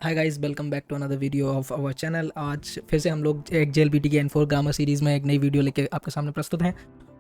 Hi guys, welcome back to another video of our channel. आज फिर से हम लोग एक JLPT के N4 ग्रामर सीरीज़ में एक नई वीडियो लेके आपके सामने प्रस्तुत हैं।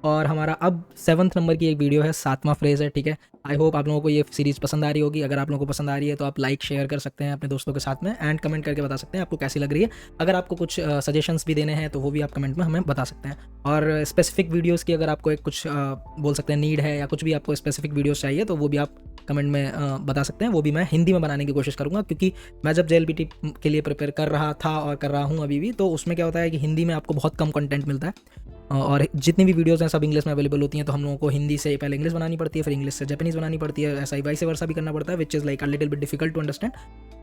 और हमारा अब 7th नंबर की एक वीडियो है, 7वां फ्रेज़ है। ठीक है, आई होप आप लोगों को ये सीरीज़ पसंद आ रही होगी। अगर आप लोगों को पसंद आ रही है तो आप लाइक शेयर कर सकते हैं अपने दोस्तों के साथ में, एंड कमेंट करके बता सकते हैं आपको कैसी लग रही है। अगर आपको कुछ सजेशंस भी देने हैं तो वो भी आप कमेंट में हमें बता सकते हैं। और स्पेसिफिक वीडियोज़ की अगर आपको एक कुछ बोल सकते हैं नीड है, या कुछ भी आपको स्पेसिफिक वीडियोज़ चाहिए तो वो भी आप कमेंट में बता सकते हैं। वो भी मैं हिंदी में बनाने की कोशिश करूँगा, क्योंकि मैं जब JLPT के लिए प्रिपेयर कर रहा था और कर रहा हूँ अभी भी, तो उसमें क्या होता है कि हिंदी में आपको बहुत कम कंटेंट मिलता है। और जितनी भी वीडियोज़ हैं सब इंग्लिश में अवेलेबल होती हैं, तो हम लोगों को हिंदी से पहले इंग्लिश बनानी पड़ती है, फिर इंग्लिश से जापानीज़ बनानी पड़ती है। ऐसा ही वाइस वर्सा भी करना पड़ता है, which is like a little bit difficult to understand,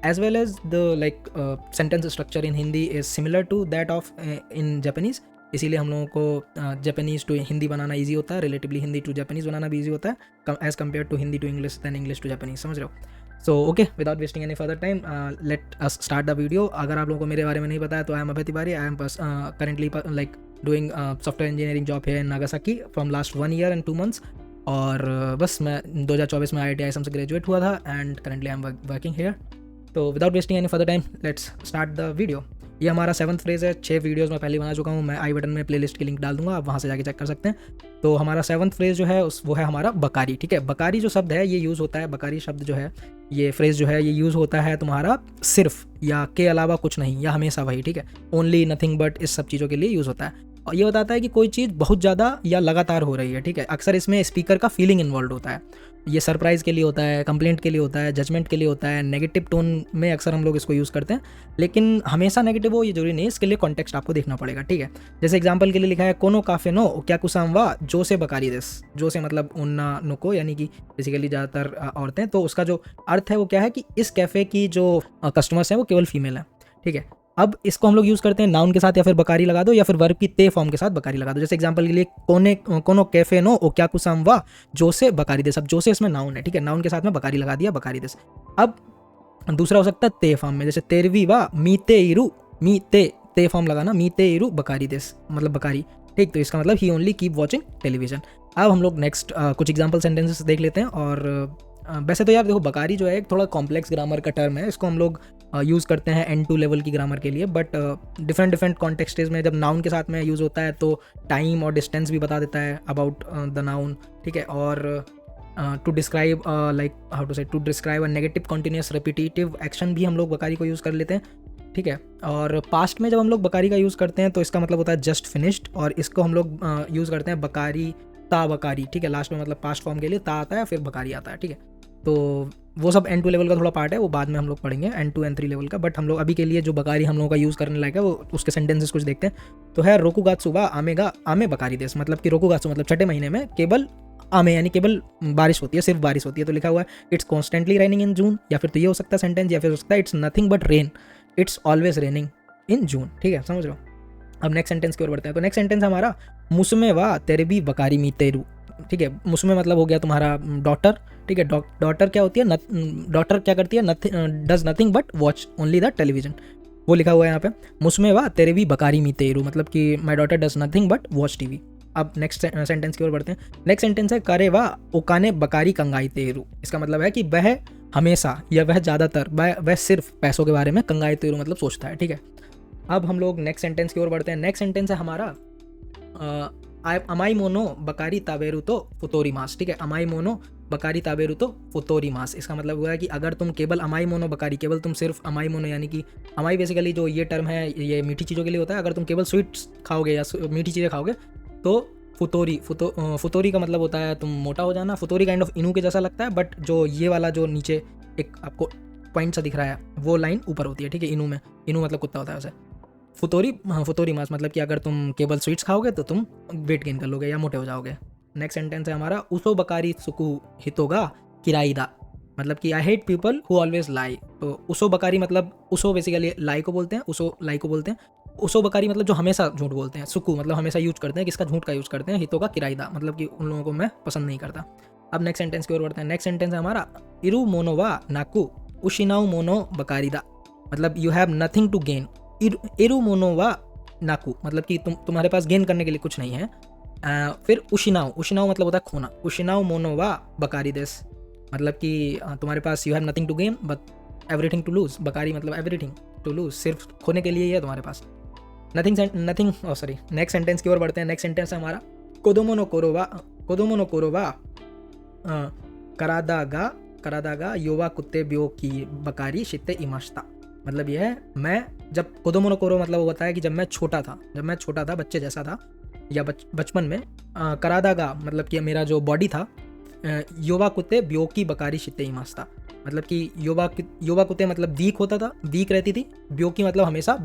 as well as the like sentence structure in Hindi is similar to that of in Japanese. इसीलिए हम लोगों को जापानीज़ टू हिंदी बनाना ईजी होता है, रिलेटिवली हिंदी टू जापानीज़ बनाना भी ईजी होता है as compare to Hindi to English than English to Japanese. समझ रहे हो? So okay, without wasting any further time, let us start the video. अगर आप लोगों को मेरे बारे में नहीं पता है तो I am Abhay Tiwari. I am currently like doing software engineering job है in Nagasaki from last 1 year and 2 months। और बस मैं 2024 में IIT ISM से ग्रेजुएट हुआ था, and currently I am working here. तो without wasting any further time, let's start the video. ये हमारा 7th फ्रेज़ है। 6 वीडियोज़ मैं पहले बना चुका हूँ। मैं आई बटन में प्लेलिस्ट की लिंक डाल दूंगा, आप वहाँ से जाके चेक कर सकते हैं। तो हमारा 7th फ्रेज़ जो है वो है हमारा बकारी। ठीक है, बकारी जो शब्द है ये यूज़ होता है, बकारी शब्द जो है, ये फ्रेज़ जो है ये यूज़ होता है तुम्हारा सिर्फ या के अलावा कुछ नहीं, या हमेशा वही। ठीक है, ओनली, नथिंग बट, इस सब चीज़ों के लिए यूज़ होता है। और ये बताता है कि कोई चीज़ बहुत ज़्यादा या लगातार हो रही है। ठीक है, अक्सर इसमें स्पीकर का फीलिंग इन्वॉल्व होता है। ये सरप्राइज़ के लिए होता है, कंप्लेंट के लिए होता है, जजमेंट के लिए होता है, नेगेटिव टोन में अक्सर हम लोग इसको यूज़ करते हैं। लेकिन हमेशा नेगेटिव हो ये जरूरी नहीं है, इसके लिए कॉन्टेक्स्ट आपको देखना पड़ेगा। ठीक है, जैसे एग्जांपल के लिए लिखा है कोनो काफे नो क्या कुसाम वा जो से बकारी देस। जो से मतलब उन्ना नुको, यानी कि बेसिकली ज़्यादातर औरतें। तो उसका जो अर्थ है वो क्या है कि इस कैफ़े की जो कस्टमर्स हैं वो केवल फीमेल हैं। ठीक है, अब इसको हम लोग यूज़ करते हैं नाउन के साथ, या फिर बकारी लगा दो, या फिर वर्ब की ते फॉर्म के साथ बकारी लगा दो। जैसे एग्जांपल के लिए कोनो कैफे नो ओ क्या कुसाम वा जो से बकारी देस। अब जो से इसमें नाउन है। ठीक है, नाउन के साथ में बकारी लगा दिया, बकारी देस। अब दूसरा हो सकता है ते फॉर्म में, जैसे तेरवी वा मीते इरू, ते फॉर्म लगाना, मीते इरू बकारी देस मतलब बकारी। ठीक, तो इसका मतलब ही ओनली कीप वॉचिंग टेलीविजन। अब हम लोग नेक्स्ट कुछ एग्जाम्पल सेंटेंसेस देख लेते हैं। और वैसे तो यार देखो, बकारी जो है एक थोड़ा कॉम्प्लेक्स ग्रामर का टर्म है। इसको हम लोग यूज़ करते हैं N2 लेवल की ग्रामर के लिए, बट डिफरेंट कॉन्टेक्स्टेज में जब नाउन के साथ में यूज़ होता है तो टाइम और डिस्टेंस भी बता देता है अबाउट द नाउन। ठीक है, और to describe like how to say to describe a negative continuous repetitive action भी हम लोग बकारी को यूज़ कर लेते हैं। ठीक है, और पास्ट में जब हम लोग बकारी का यूज़ करते हैं तो इसका मतलब होता है जस्ट फिनिश्ड, और इसको हम लोग यूज़ करते हैं बकारी ता बकारी। ठीक है, लास्ट में मतलब पास्ट फॉर्म के लिए ता आता है, फिर बकारी आता है। ठीक है, तो वो सब N2 लेवल का थोड़ा पार्ट है, वो बाद में हम लोग पढ़ेंगे N2 N3 लेवल का। बट हम लोग अभी के लिए जो बकारी हम लोगों का यूज़ करने लायक है वो उसके सेंटेंसेस कुछ देखते हैं। तो है रोकुगात्सु वा आमेगा आमे बकारी देश। मतलब कि रोकुगात्सु मतलब छठे महीने में केवल आमे यानी केवल बारिश होती है, सिर्फ बारिश होती है। तो लिखा हुआ है इट्स कॉन्स्टेंटली रेनिंग इन जून, या फिर तो ये हो सकता है सेंटेंस, या फिर हो सकता है it's nothing but rain, it's always raining in June. ठीक है, समझ रहे हो? अब नेक्स्ट सेंटेंस की ओर बढ़ते हैं। तो नेक्स्ट सेंटेंस हमारा मुसमे वा तेरेबी बकारी मी तेरू। ठीक है, मुसमे मतलब हो गया तुम्हारा डॉटर। ठीक है, डॉटर क्या होती है, डॉटर क्या करती है, does nothing but watch only the television. वो लिखा हुआ है यहाँ पे, मुसमे वा तेरे भी बकारी मी तेरू, मतलब कि my daughter does nothing but watch TV. अब नेक्स्ट सेंटेंस की ओर बढ़ते हैं। नेक्स्ट सेंटेंस है करे वा ओकाने बकारी कंगाई तेरू। इसका मतलब है कि वह हमेशा या वह ज़्यादातर वह सिर्फ पैसों के बारे में कंगाई तेरू मतलब सोचता है। ठीक है, अब हम लोग नेक्स्ट सेंटेंस की ओर बढ़ते हैं। नेक्स्ट सेंटेंस है हमारा अमाई मोनो बकारी ताबेरू तो फुतोरी मास। ठीक है, अमाई मोनो बकारी ताबेरू तो फुतोरी मास। इसका मतलब हुआ है कि अगर तुम केवल अमाई मोनो बकारी, केवल तुम सिर्फ अमाई मोनो, यानी कि अमाई बेसिकली जो ये टर्म है ये मीठी चीज़ों के लिए होता है। अगर तुम केवल स्वीट्स खाओगे या मीठी चीज़ें खाओगे तो फुतोरी का मतलब होता है तुम मोटा हो जाना। फुतोरी काइंड ऑफ इनू के जैसा लगता है, बट जो ये वाला जो नीचे एक आपको पॉइंट सा दिख रहा है वो लाइन ऊपर होती है। ठीक है, इनू में, इनू मतलब कुत्ता होता है वैसे। फुतोरी मास मतलब कि अगर तुम केवल स्वीट्स खाओगे तो तुम वेट गेन कर लोगे या मोटे हो जाओगे। नेक्स्ट सेंटेंस है हमारा उसो बकारी सुकु हितोगा किराईदा। मतलब कि I hate people who always लाई। तो उसो बकारी मतलब, उसो बेसिकली लाई को बोलते हैं, उसो लाई को बोलते हैं। उसो बकारी मतलब जो हमेशा झूठ बोलते हैं। सुकु मतलब हमेशा यूज करते हैं, किसका, झूठ का यूज करते हैं। हितोगा किराईदा मतलब कि उन लोगों को मैं पसंद नहीं करता। अब नेक्स्ट सेंटेंस की ओर बढ़ते हैं। नेक्स्ट सेंटेंस है हमारा इरू मोनो वा नाकू उशिनाउ मोनो बकारीदा। मतलब you have nothing to gain. इरू मोनो वा नाकू मतलब कि तुम्हारे पास गेन करने के लिए कुछ नहीं है। फिर उशिनाउ मतलब होता है खोना। उशिनाउ मोनो वा बकारी देस मतलब कि तुम्हारे पास you have nothing to gain but everything to lose, बकारी मतलब एवरीथिंग टू लूज, सिर्फ खोने के लिए ही है तुम्हारे पास। नथिंग सॉरी, नेक्स्ट सेंटेंस की ओर बढ़ते हैं। नेक्स्ट सेंटेंस है हमारा कोदोमो नो कोरोवा करादागा करादागा योवा कुत्ते ब्यो की बकारी शिते इमाश्ता। मतलब ये है, मैं जब कोदोमो नो कोरो मतलब वो होता है कि जब मैं छोटा था, बच्चे जैसा था या बचपन में, करादागा मतलब कि मेरा जो बॉडी था, योवा कुत्ते ब्यो की बकारी शिते इमाश्ता, मतलब कि योवा कुत्ते मतलब वीक होता था, वीक रहती थी। ब्योकी मतलब हमेशा,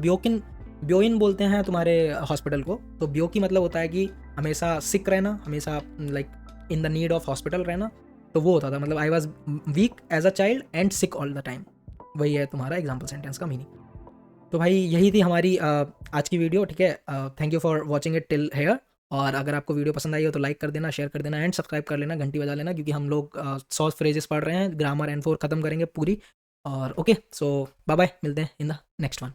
ब्योइन बोलते हैं तुम्हारे हॉस्पिटल को, तो ब्योकी मतलब होता है कि हमेशा सिक रहना, हमेशा like in the need of hospital रहना। तो वो होता था, मतलब I was weak as a child and sick all the time. वही है तुम्हारा एग्जाम्पल सेंटेंस का मीनिंग। तो भाई यही थी हमारी आज की वीडियो, ठीक है। Thank you for watching it till here. और अगर आपको वीडियो पसंद आई हो तो लाइक कर देना, शेयर कर देना एंड सब्सक्राइब कर लेना, घंटी बजा लेना, क्योंकि हम लोग 100 फ्रेजेस पढ़ रहे हैं, ग्रामर N4 ख़त्म करेंगे पूरी। और ओके, सो बाय बाय, मिलते हैं इन द नेक्स्ट वन।